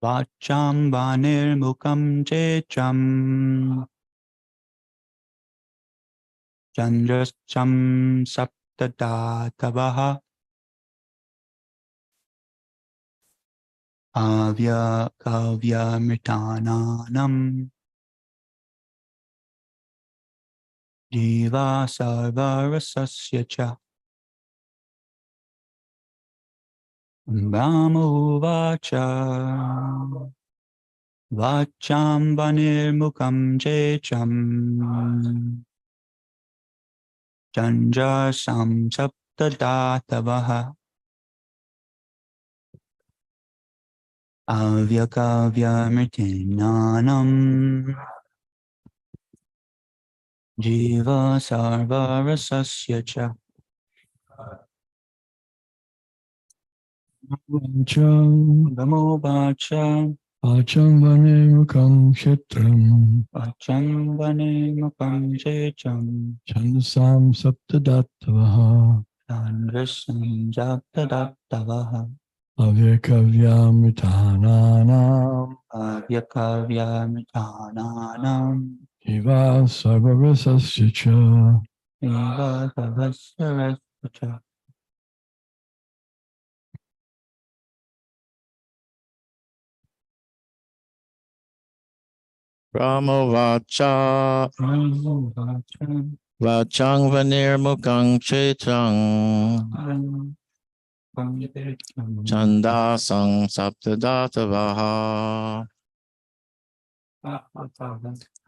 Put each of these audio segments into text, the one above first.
Vacham vanir mukam checham chandrascham saptadatavaha avya kavya mitananam jiva sarvarasasya cha Brahmovacha Vacham vanir mukam checham chandrasam saptadatavaha avyakavyamitinanam jiva sarvarasasya cha Brahmovacha Vacham vane mukam kshetram Vacham vane mukam checham chandasam saptadatavaha chandrasam saptadatavaha avyakavyamitananam avyakavyamitananam jiva sarvarasasya cha. jiva sarvarasasya cha. Brahmovacha Vachang Vanir Mukang Chetrang Chandasang Saptadatavaha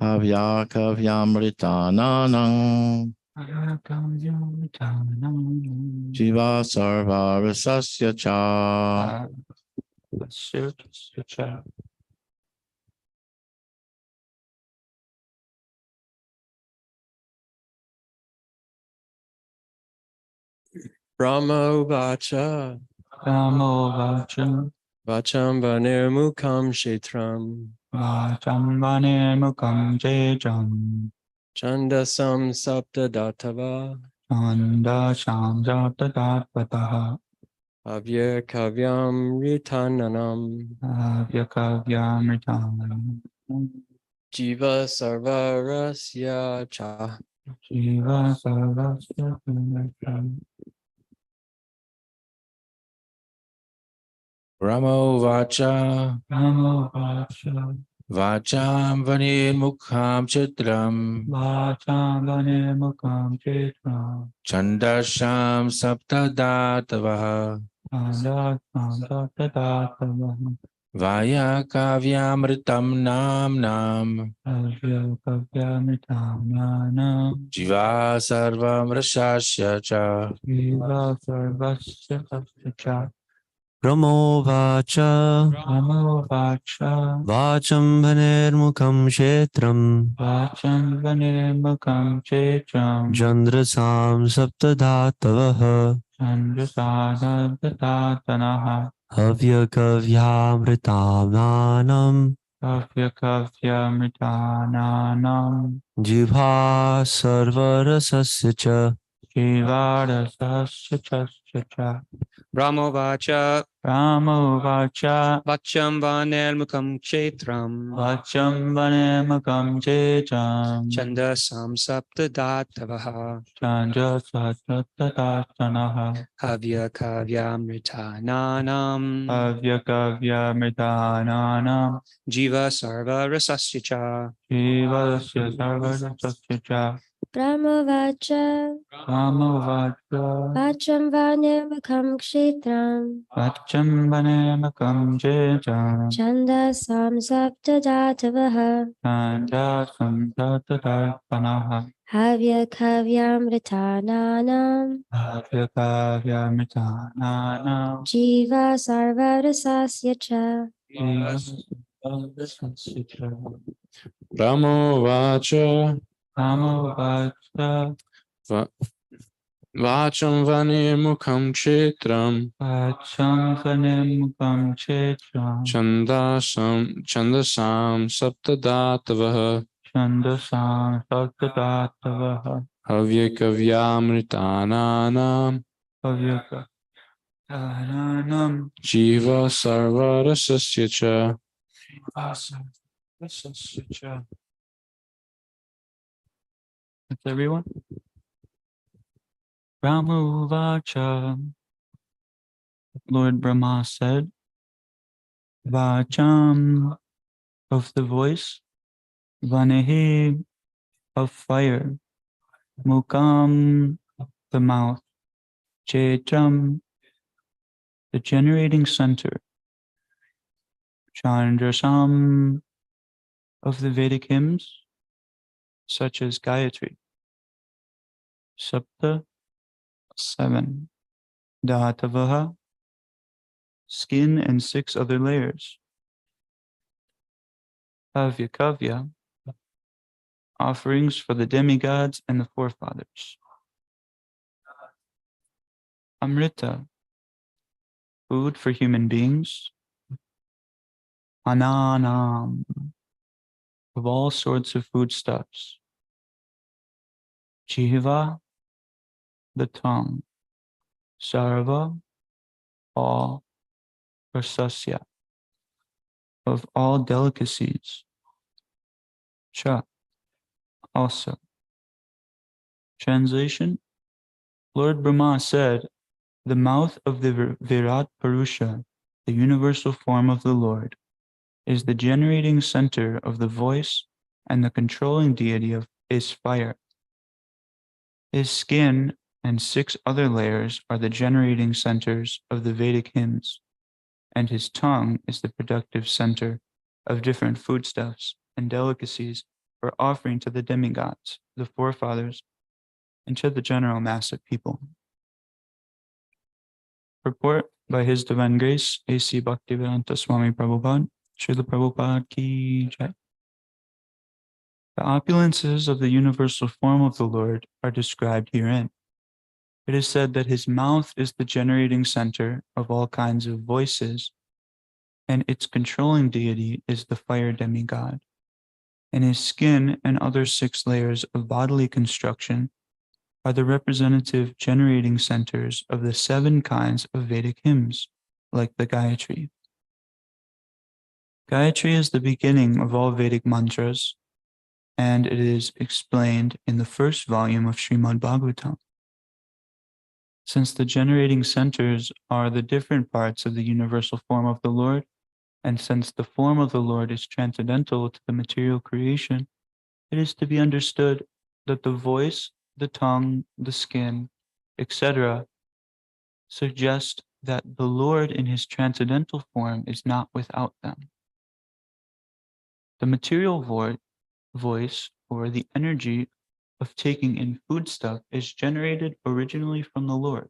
Avyakavyamritananang Jiva Sarvarasasya Cha. Brahmovacha Brahmovacha Vacham vanir mukam shetram Vacham vanir mukam checham Chandasam saptadatava Chandasam saptadatavaha Avyakavyam ritananam avyakavyamitananam Jiva sarvarasya cha. jiva sarvasya cha. Brahmovacha Brahmovacha Vacham Vanir Mukham Chitram Vacham vanir mukam checham Chandasham Saptadatavaha Chandasam saptadatavaha Vaya Kavyamritam Nam Nam avyakavyamitananam Jiva Sarvam Rashasya Cha. jiva sarvasya cha. Brahmovacha Brahmovacha Vacham Bhanirmukham Kshetram Vacham vanir mukam checham Chandrasam Saptadhatavaha Chandrasadabdatanaha Avyakavyamritananam Avyakavyamitananam Jibha Sarvarasasya cha Jivarasasya cha. cha. Brahmovacha Rama vacha Vacham Vanirmukam Kshetram vacham vanemakam checham Chandasam Saptadatavaha chanja satatatattanaha Havya Kavyamrita Nanam avyakavya mritananam Jiva Sarva Rasasya jivasya sarvasya cha. Brahmavacha Rama vacha Vacham Vanirmukam Kshetram vacham vanemakam checham Chandasam Saptadatavaha chanja satatatattanaha Havya Kavyamritananam avyakavya mritananam Jiva Sarvarasasya Cha jivasya cha. Brahmo Vacha Rama vacha Vacham Vanirmukham Kshetram vacham vanemukam checham Chandasam Saptadatavaha chandasam satatatattavaha Havyakavyamritananam avyaka ananam Jiva Sarvarasasya cha. asasya. That's everyone. Brahmavacha. Lord Brahma said, Vacham of the voice, Vanehi of fire, Mukam the mouth, Chetam the generating center, Chandrasam of the Vedic hymns, such as Gayatri, Sapta 7, Dhatavaha, skin and 6 other layers, Avyakavya, offerings for the demigods and the forefathers, Amrita, food for human beings, Ananam, of all sorts of foodstuffs, Jiva, the tongue, Sarva, all, or Sasya, of all delicacies, Cha, also. Translation: Lord Brahma said, the mouth of the Virat Purusha, the universal form of the Lord, is the generating center of the voice, and the controlling deity is fire. His skin and 6 other layers are the generating centers of the Vedic hymns, and his tongue is the productive center of different foodstuffs and delicacies for offering to the demigods, the forefathers, and to the general mass of people. Purport by His Divine Grace, A.C. Bhaktivedanta Swami Prabhupada, Srila Prabhupada Ki Jai. The opulences of the universal form of the Lord are described herein. It is said that his mouth is the generating center of all kinds of voices, and its controlling deity is the fire demigod, and his skin and other 6 layers of bodily construction are the representative generating centers of the 7 kinds of Vedic hymns, like the Gayatri. Gayatri is the beginning of all Vedic mantras, and it is explained in the first volume of Srimad Bhagavatam. Since the generating centers are the different parts of the universal form of the Lord, and since the form of the Lord is transcendental to the material creation, it is to be understood that the voice, the tongue, the skin, etc., suggest that the Lord in his transcendental form is not without them. The material voice, or the energy of taking in foodstuff, is generated originally from the Lord.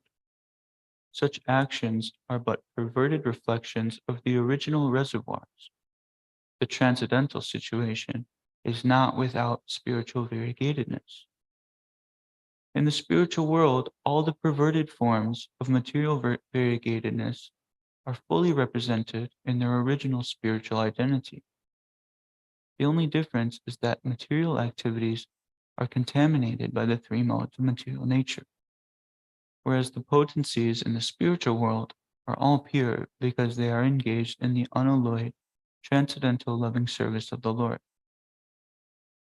Such actions are but perverted reflections of the original reservoirs. The transcendental situation is not without spiritual variegatedness. In the spiritual world, all the perverted forms of material variegatedness are fully represented in their original spiritual identity. The only difference is that material activities are contaminated by the 3 modes of material nature. whereas the potencies in the spiritual world are all pure because they are engaged in the unalloyed, transcendental loving service of the Lord.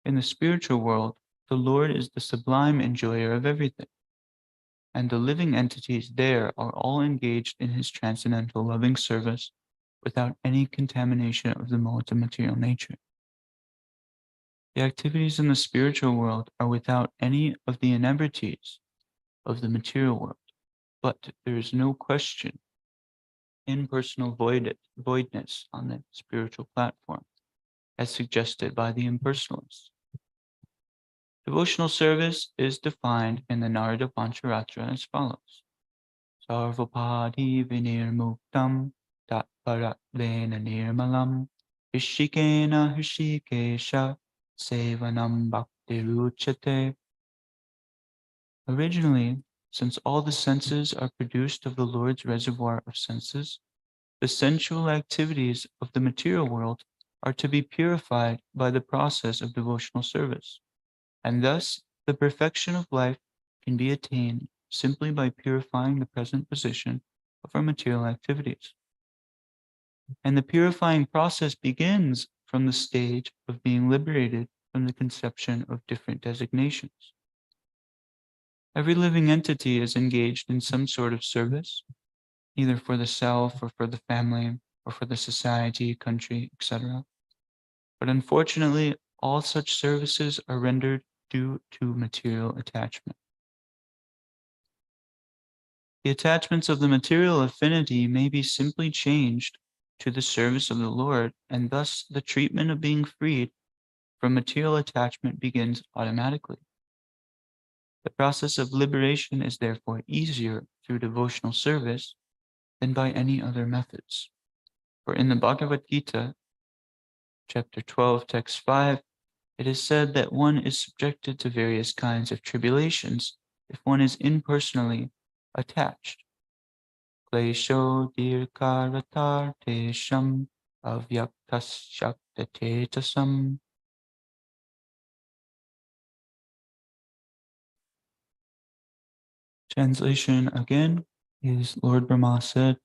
In the spiritual world, the Lord is the sublime enjoyer of everything, and the living entities there are all engaged in his transcendental loving service without any contamination of the modes of material nature. The activities in the spiritual world are without any of the inebrities of the material world, but there is no question impersonal voidness on the spiritual platform, as suggested by the impersonalists. Devotional service is defined in the Narada Pancharatra as follows. Sarvapadi vinirmuktam tatparadena nirmalam hishikena hishikesha sevanam bhaktiruchate. Originally, since all the senses are produced of the Lord's reservoir of senses, the sensual activities of the material world are to be purified by the process of devotional service, and thus the perfection of life can be attained simply by purifying the present position of our material activities. And the purifying process begins from the stage of being liberated from the conception of different designations. Every living entity is engaged in some sort of service, either for the self or for the family or for the society, country, etc. But unfortunately, all such services are rendered due to material attachment. The attachments of the material affinity may be simply changed to the service of the Lord, and thus the treatment of being freed from material attachment begins automatically. The process of liberation is therefore easier through devotional service than by any other methods. For in the Bhagavad Gita, chapter 12, text 5, it is said that one is subjected to various kinds of tribulations if one is impersonally attached. Klesho dirkaratar tesham avyaktasyaktatetasam. Translation again is Lord Brahma said,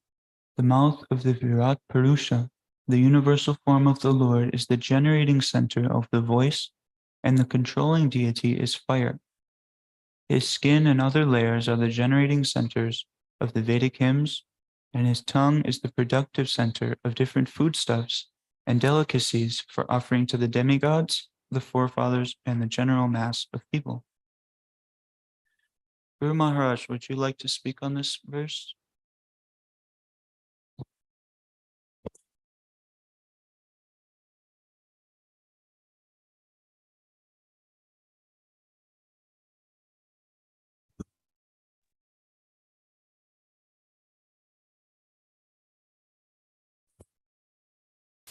the mouth of the Virat Purusha, the universal form of the Lord, is the generating center of the voice, and the controlling deity is fire. His skin and other layers are the generating centers of the Vedic hymns, and his tongue is the productive center of different foodstuffs and delicacies for offering to the demigods, the forefathers, and the general mass of people. Guru Maharaj, would you like to speak on this verse?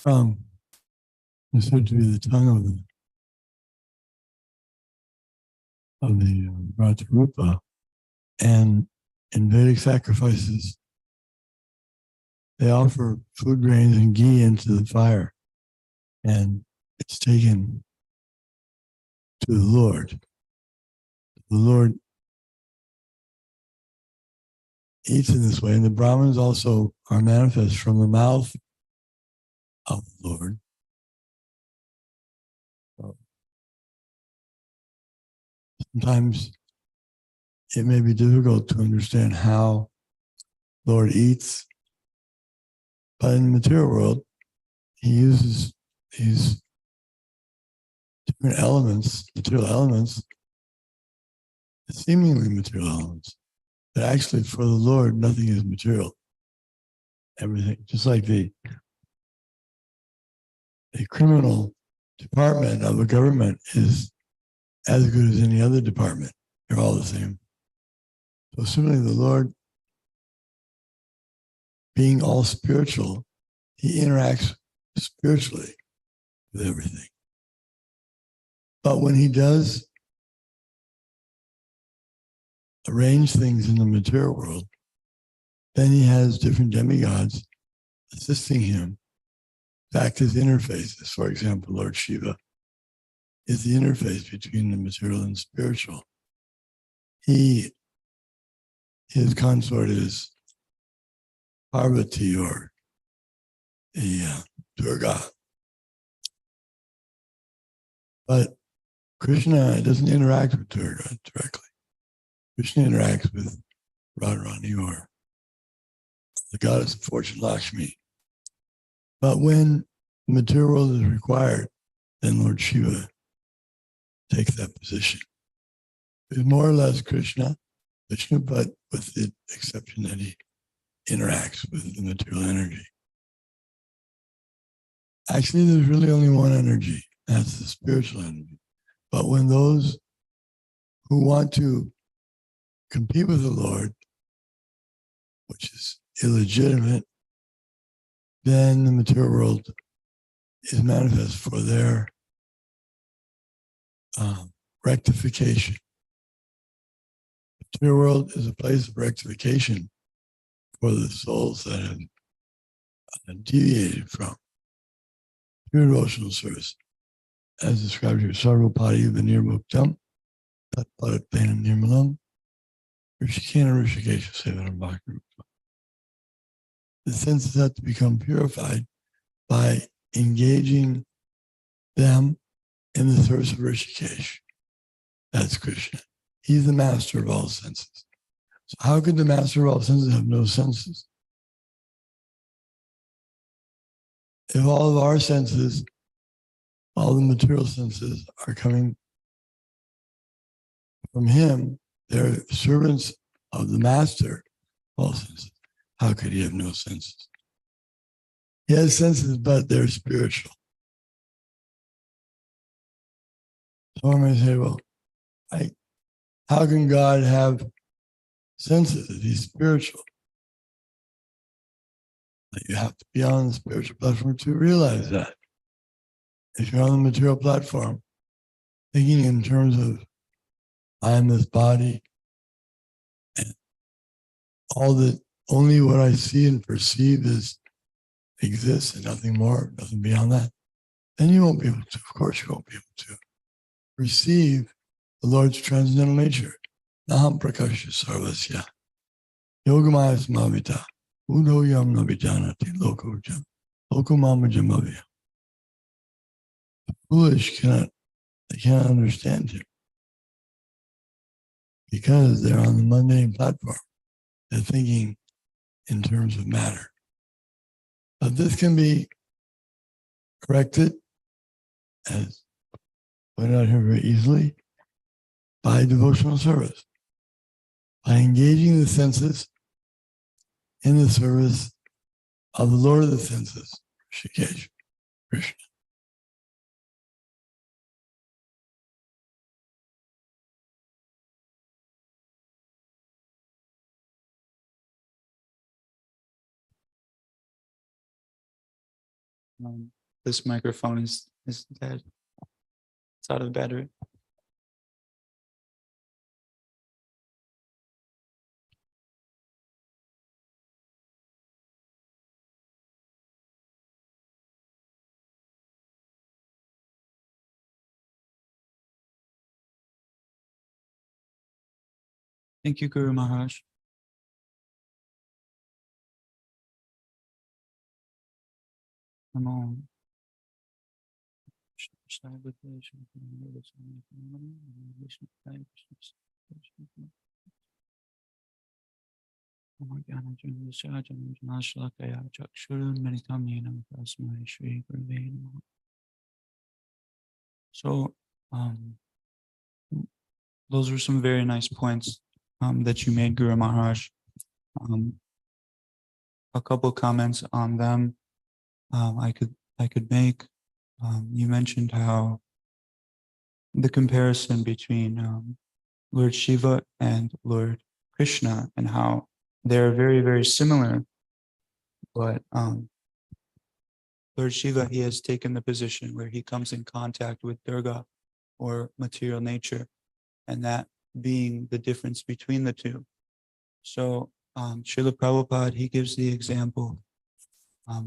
Tongue is said to be the tongue of the Rajrupa, and in Vedic sacrifices, they offer food grains and ghee into the fire, and it's taken to the Lord. The Lord eats in this way, and the Brahmins also are manifest from the mouth of the Lord. Sometimes it may be difficult to understand how Lord eats, but in the material world, he uses these different elements, material elements, seemingly material elements, but actually for the Lord, nothing is material. Everything, just like the criminal department of a government is as good as any other department. They're all the same. So similarly, the Lord, being all spiritual, he interacts spiritually with everything. But when he does arrange things in the material world, then he has different demigods assisting him to act as interfaces. For example, Lord Shiva is the interface between the material and spiritual. He his consort is Parvati, or the Durga. But Krishna doesn't interact with Durga directly. Krishna interacts with Radharani, or the goddess of fortune, Lakshmi. But when the material world is required, then Lord Shiva takes that position. It's more or less Krishna, but with the exception that he interacts with the material energy. Actually, there's really only one energy, that's the spiritual energy. But when those who want to compete with the Lord, which is illegitimate, then the material world is manifest for their rectification. The material world is a place of rectification for the souls that have deviated from pure devotional service, as described here. Sarvapati vinirmuktam, tatparatpenam nirmalam, Rishikena Rishikesha Sevanam Bhakti. The senses have to become purified by engaging them in the service of Rishikesh. That's Krishna. He's the master of all senses. So how could the master of all senses have no senses? If all of our senses, all the material senses are coming from him, they're servants of the master of all senses. How could he have no senses? He has senses, but they're spiritual. Someone may say, well, how can God have senses if he's spiritual? You have to be on the spiritual platform to realize that. If you're on the material platform, thinking in terms of I am this body, and only what I see and perceive exists and nothing more, nothing beyond that, then you won't be able to, of course you won't be able to receive the Lord's transcendental nature. Naham prakasha sarvasya, yogamaya samavita, udo yam navijanati loko jam, loko mama jamavya. The foolish cannot understand him because they're on the mundane platform. They're thinking in terms of matter. But this can be corrected, as pointed out here very easily, by devotional service, by engaging the senses in the service of the Lord of the senses, Rishikesh, Krishna. This microphone is dead. It's out of battery. Thank you, Guru Maharaj. Namo. So those were some very nice points that you made, Guru Maharaj. A couple comments on them I could make. You mentioned how the comparison between Lord Shiva and Lord Krishna, and how they're very, very similar. But Lord Shiva, he has taken the position where he comes in contact with Durga, or material nature, and that being the difference between the two. So Srila Prabhupada, he gives the example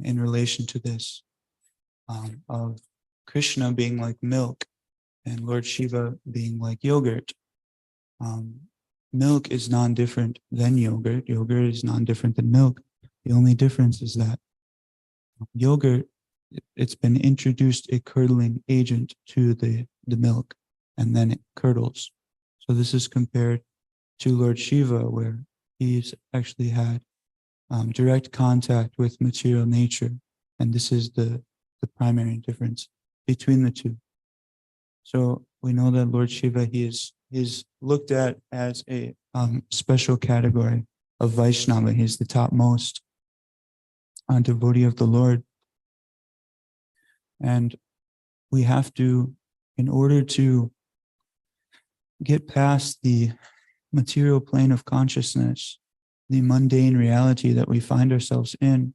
in relation to this of Krishna being like milk and Lord Shiva being like yogurt. milk is non-different than yogurt. Yogurt is non-different than milk. The only difference is that yogurt, it's been introduced a curdling agent to the milk, and then it curdles. So this is compared to Lord Shiva, where he's actually had direct contact with material nature. And this is the primary difference between the two. So we know that Lord Shiva, he is looked at as a special category of Vaishnava. He's the topmost devotee of the Lord. And we have to, in order to get past the material plane of consciousness, the mundane reality that we find ourselves in,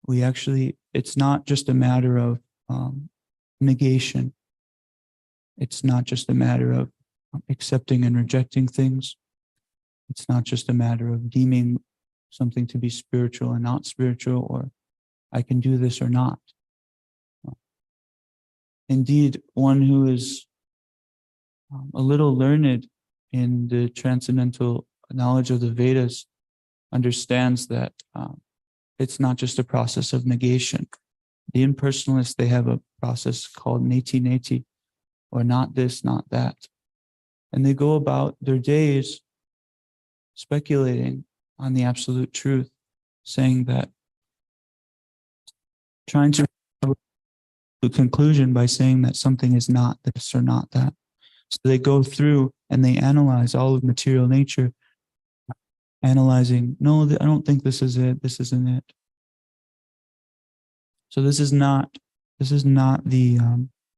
we actually, it's not just a matter of negation. It's not just a matter of accepting and rejecting things. It's not just a matter of deeming something to be spiritual and not spiritual, or I can do this or not. Indeed, one who is a little learned in the transcendental knowledge of the Vedas understands that it's not just a process of negation. The impersonalists, they have a process called neti, or not this, not that. And they go about their days speculating on the absolute truth, saying that, trying to the conclusion by saying that something is not this or not that. So they go through and they analyze all of material nature, analyzing, no, I don't think this is it, this isn't it. So this is not the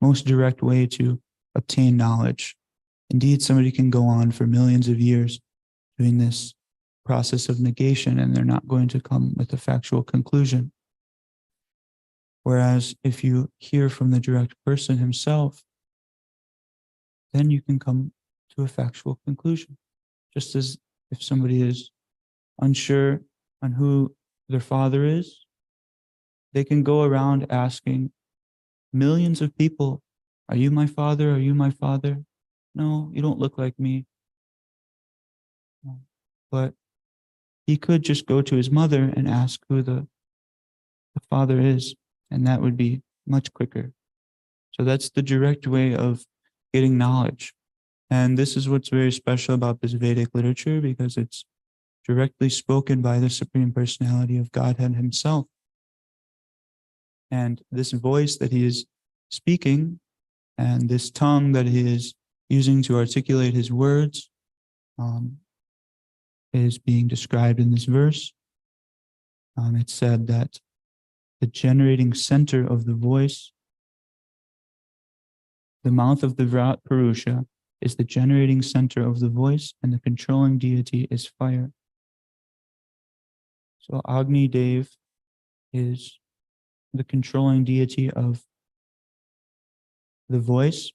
most direct way to obtain knowledge. Indeed, somebody can go on for millions of years doing this process of negation, and they're not going to come with a factual conclusion. Whereas if you hear from the direct person himself, then you can come to a factual conclusion. Just as if somebody is unsure on who their father is, they can go around asking millions of people, are you my father? Are you my father? No, you don't look like me. But he could just go to his mother and ask who the father is, and that would be much quicker. So that's the direct way of getting knowledge. And this is what's very special about this Vedic literature, because it's directly spoken by the Supreme Personality of Godhead himself. And this voice that he is speaking, and this tongue that he is using to articulate his words, is being described in this verse. It said that the generating center of the voice, the mouth of the Virat Purusha, is the generating center of the voice, and the controlling deity is fire. So Agni Dev is the controlling deity of the voice,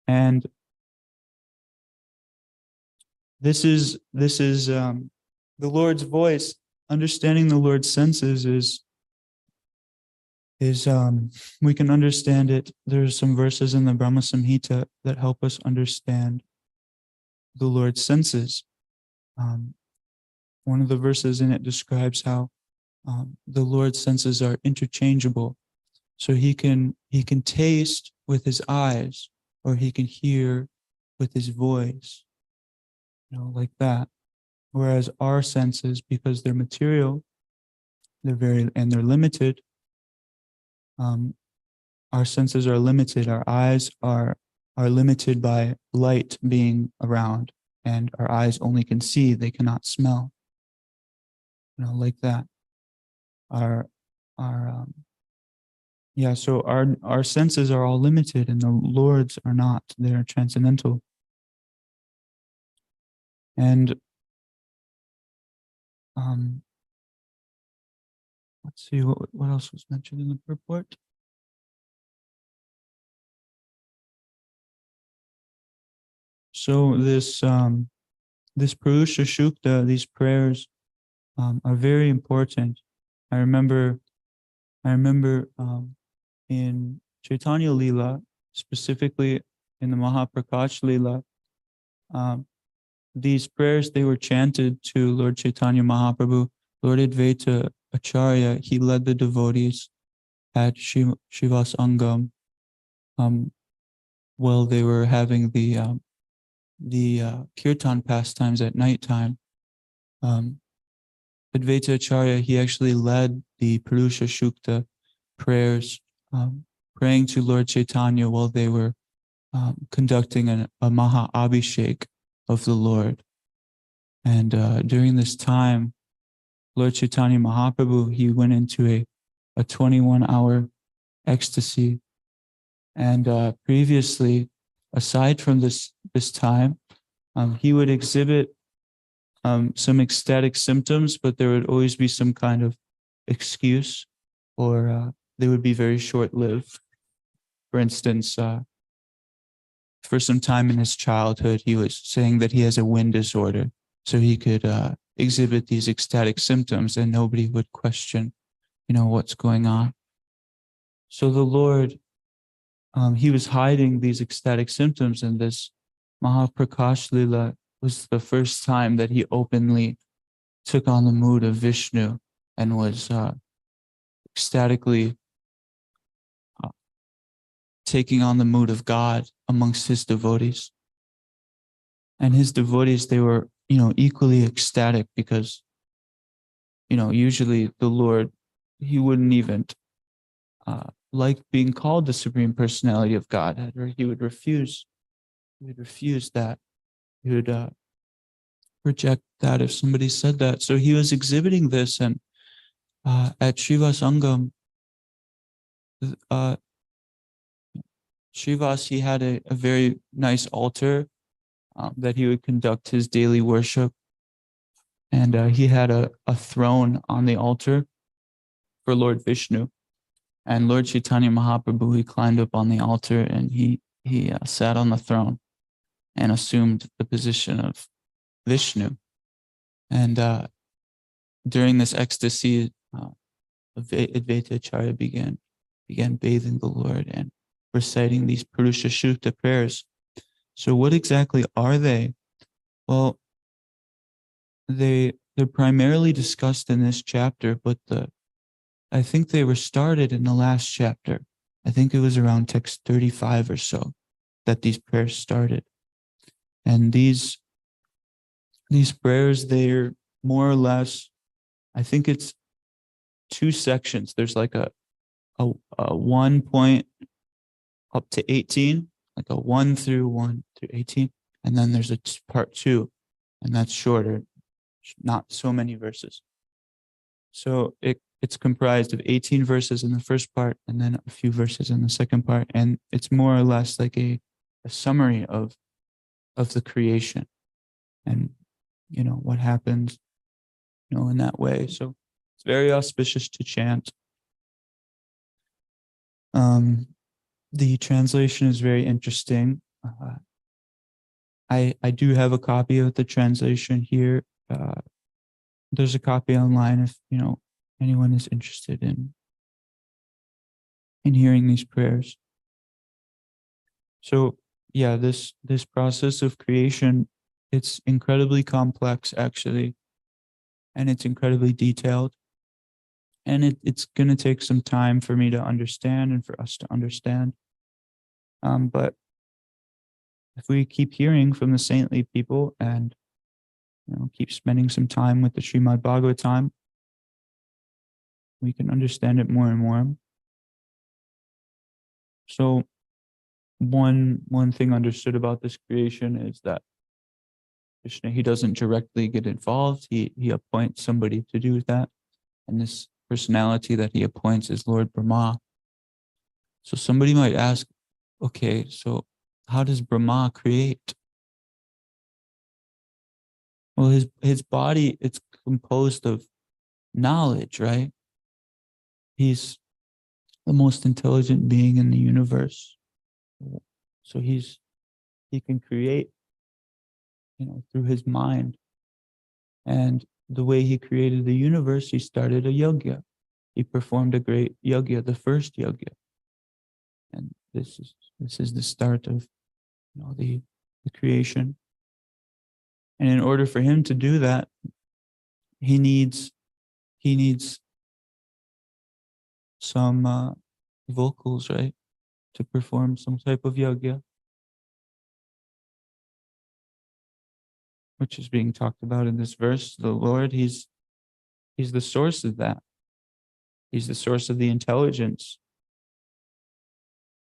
and this is the Lord's voice. Understanding the Lord's senses is we can understand it. There's some verses in the Brahma Samhita that help us understand the Lord's senses. One of the verses in it describes how the Lord's senses are interchangeable. So he can taste with his eyes, or he can hear with his voice, like that. Whereas our senses, because they're material, they're limited. Our senses are limited. Our eyes are limited by light being around, and our eyes only can see; they cannot smell. Like that. So our senses are all limited, and the Lord's are not. They're transcendental. And let's see what else was mentioned in the purport. So this Purusha Shukta, these prayers are very important. I remember in Chaitanya Leela, specifically in the Mahaprakash Leela, these prayers, they were chanted to Lord Chaitanya Mahaprabhu. Lord Advaita Acharya, he led the devotees at Shivas Angam while they were having the kirtan pastimes at nighttime. Advaita Acharya, he actually led the Purusha Shukta prayers, praying to Lord Chaitanya while they were conducting a Maha Abhishek of the Lord. And during this time, Lord Chaitanya Mahaprabhu, he went into a 21-hour ecstasy. And previously, aside from this time, he would exhibit some ecstatic symptoms, but there would always be some kind of excuse, or they would be very short-lived. For instance, for some time in his childhood, he was saying that he has a wind disorder, so he could exhibit these ecstatic symptoms and nobody would question, what's going on. So the Lord, he was hiding these ecstatic symptoms, and this Mahaprakash Lila was the first time that he openly took on the mood of Vishnu and was ecstatically taking on the mood of God amongst his devotees. And his devotees, they were, equally ecstatic because, usually the Lord, he wouldn't even like being called the Supreme Personality of Godhead, or he would refuse. He would refuse that. He would reject that if somebody said that. So he was exhibiting this, and at Shivas Angam, Shivas, he had a very nice altar that he would conduct his daily worship. And he had a throne on the altar for Lord Vishnu. And Lord Chaitanya Mahaprabhu, he climbed up on the altar and he sat on the throne and assumed the position of Vishnu. And during this ecstasy, Advaita Acharya began bathing the Lord and reciting these Purusha Shukta prayers. So what exactly are they? Well, they're primarily discussed in this chapter, but I think they were started in the last chapter. I think it was around text 35 or so that these prayers started. And these prayers, they're more or less, I think it's 2 sections. There's like a 1 point up to 18, like a 1 through 18. And then there's a part 2, and that's shorter, not so many verses. So it's comprised of 18 verses in the first part and then a few verses in the second part. And it's more or less like a summary of the creation and, what happens, in that way. So it's very auspicious to chant. The translation is very interesting. I do have a copy of the translation here. There's a copy online if, anyone is interested in hearing these prayers. So yeah, this process of creation, it's incredibly complex actually, and it's incredibly detailed. And it's going to take some time for me to understand and for us to understand. But if we keep hearing from the saintly people and keep spending some time with the Srimad Bhagavatam, we can understand it more and more. So one thing understood about this creation is that Krishna, he doesn't directly get involved. He appoints somebody to do that. And this personality that he appoints is Lord Brahma. So somebody might ask, okay, so how does Brahma create? Well, his body, it's composed of knowledge, right? He's the most intelligent being in the universe. So he can create, through his mind. And the way he created the universe, he started a yajna. He performed a great yajna, the first yajna. And this is the start of, the creation. And in order for him to do that, he needs some vocals, right? To perform some type of yajna, which is being talked about in this verse. The Lord, he's the source of that. He's the source of the intelligence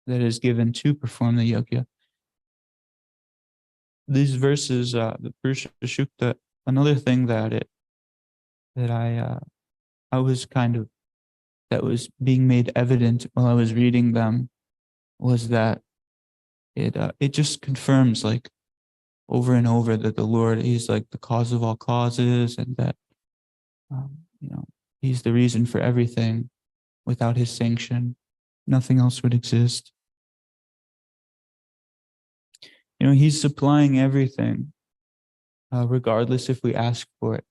that is given to perform the yajna. These verses, the Purusha Sukta, another thing that I was that was being made evident while I was reading them was that it just confirms like over and over that the Lord, he's like the cause of all causes, and that he's the reason for everything. Without his sanction, nothing else would exist. He's supplying everything, regardless if we ask for it.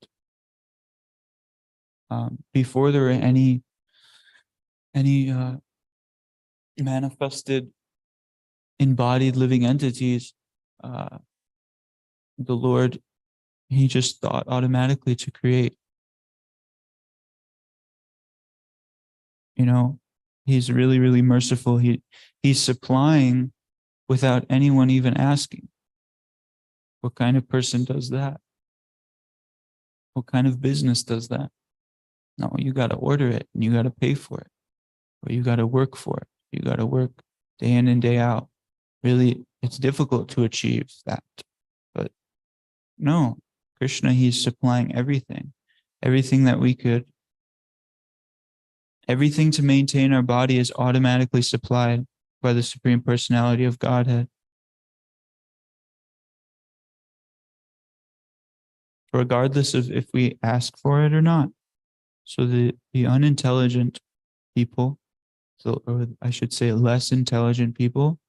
Before there were any manifested embodied living entities, the Lord, he just thought automatically to create. He's really, really merciful. He's supplying without anyone even asking. What kind of person does that? What kind of business does that? No, you got to order it and you got to pay for it, or you got to work for it. You got to work day in and day out. Really, it's difficult to achieve that. But no, Krishna, he's supplying everything that we could. Everything to maintain our body is automatically supplied by the Supreme Personality of Godhead. Regardless of if we ask for it or not. So the unintelligent people, or I should say less intelligent people,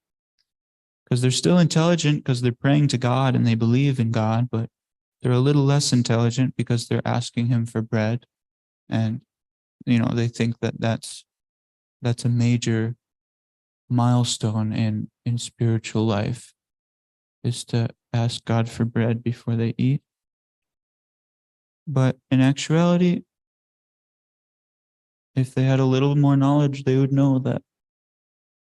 because they're still intelligent because they're praying to God and they believe in God, but they're a little less intelligent because they're asking him for bread, and they think that that's a major milestone in spiritual life, is to ask God for bread before they eat. But in actuality, if they had a little more knowledge, they would know that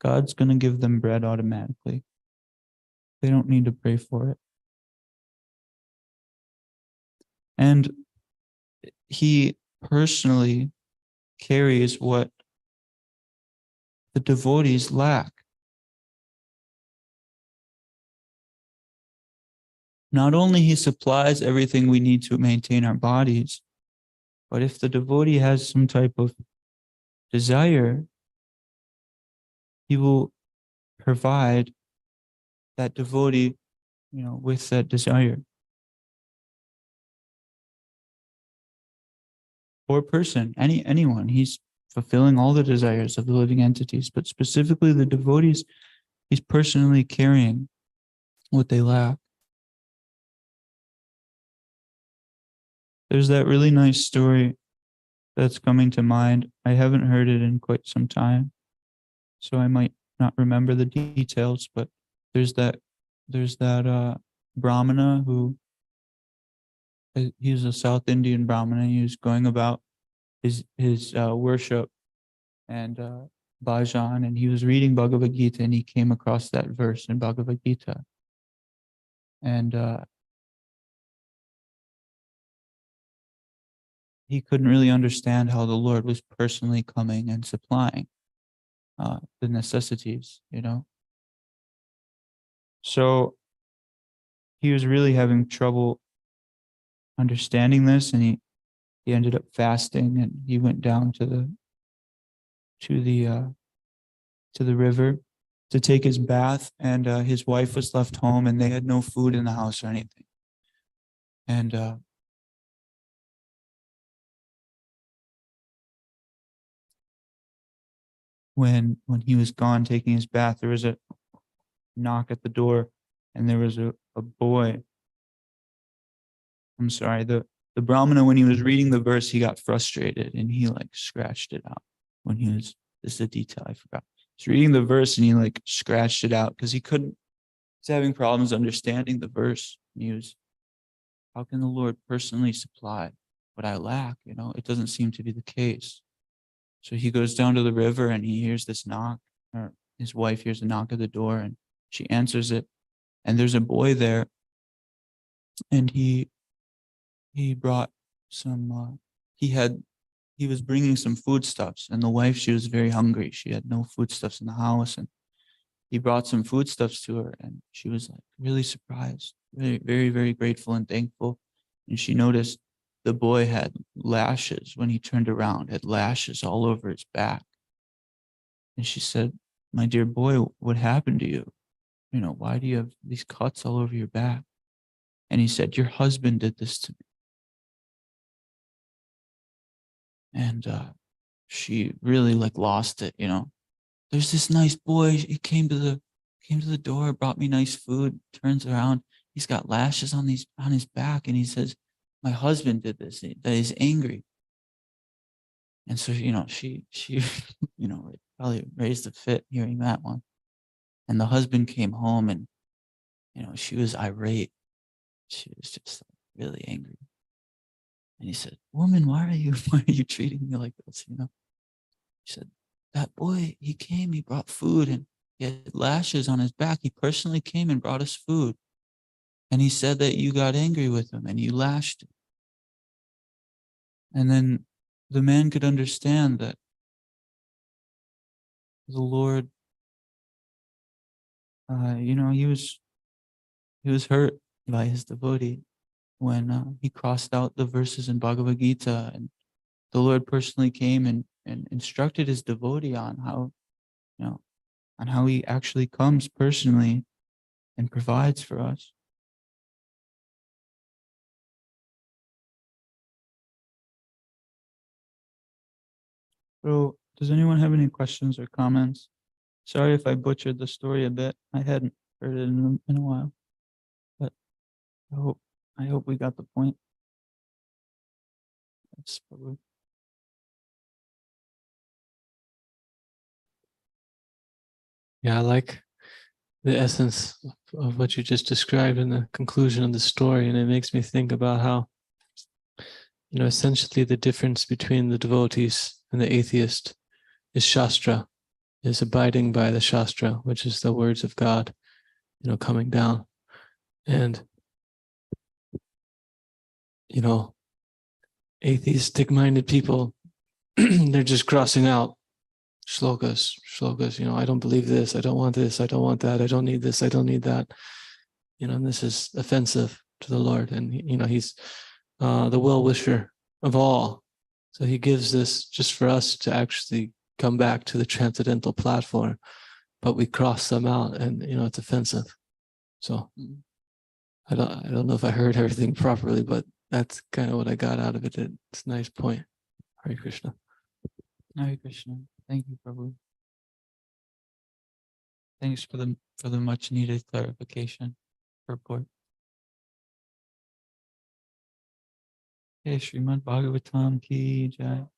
God's going to give them bread automatically. They don't need to pray for it. And he personally carries what the devotees lack. Not only he supplies everything we need to maintain our bodies, but if the devotee has some type of desire, he will provide that devotee, with that desire. Or person, anyone, he's fulfilling all the desires of the living entities, but specifically the devotees, he's personally carrying what they lack. There's that really nice story that's coming to mind. I haven't heard it in quite some time, so I might not remember the details, but there's that Brahmana who, he's a South Indian Brahmana. He was going about his worship and bhajan, and he was reading Bhagavad Gita, and he came across that verse in Bhagavad Gita, and he couldn't really understand how the Lord was personally coming and supplying the necessities, So he was really having trouble understanding this, and he ended up fasting, and he went down to the river to take his bath, and his wife was left home, and they had no food in the house or anything. And when he was gone taking his bath, there was a knock at the door, and there was a boy. I'm sorry, the Brahmana, when he was reading the verse, he got frustrated and he scratched it out when he was, this is a detail I forgot. He's reading the verse and he scratched it out because he's having problems understanding the verse. He was how can the Lord personally supply what I lack? You know, it doesn't seem to be the case. So he goes down to the river and he hears this knock, or his wife hears a knock at the door, and she answers it. And there's a boy there, and he brought some, he was bringing some foodstuffs, and the wife, she was very hungry. She had no foodstuffs in the house, and he brought some foodstuffs to her, and she was like really surprised, very, very, very grateful and thankful. And she noticed the boy had lashes when he turned around, had lashes all over his back. And she said, "My dear boy, what happened to you? You know, why do you have these cuts all over your back?" And he said, "Your husband did this to me." And she really like lost it, you know. There's this nice boy. He came to the door, brought me nice food. Turns around, he's got lashes on his back, and he says, "My husband did this. That he's angry." And so, you know, she you know, probably raised a fit hearing that one. And the husband came home, and you know, she was irate. She was just like, really angry. And he said, "Woman, why are you treating me like this?" You know. She said, "That boy, he came, he brought food, and he had lashes on his back. He personally came and brought us food. And he said that you got angry with him and you lashed him." And then the man could understand that the Lord, you know, he was hurt by his devotee when he crossed out the verses in Bhagavad Gita, and the Lord personally came and instructed his devotee on how, you know, on how he actually comes personally and provides for us. So, does anyone have any questions or comments? Sorry if I butchered the story a bit. I hadn't heard it in a while, but I hope we got the point. That's probably. Yeah, I like the essence of what you just described in the conclusion of the story, and it makes me think about how, you know, essentially the difference between the devotees and the atheist is Shastra, is abiding by the Shastra, which is the words of God, you know, coming down. And, you know, atheistic-minded people, they're just crossing out shlokas, you know, I don't believe this, I don't want this, I don't want that, I don't need this, I don't need that. You know, and this is offensive to the Lord. And, you know, he's the well-wisher of all. So he gives this just for us to actually come back to the transcendental platform, but we cross them out, and, you know, it's offensive. So I don't know if I heard everything properly, but that's kind of what I got out of it. It's a nice point. Hare Krishna. Hare Krishna. Thank you, Prabhu. Thanks for the much needed clarification. Purport. Hey, Srimad Bhagavatam ki jai.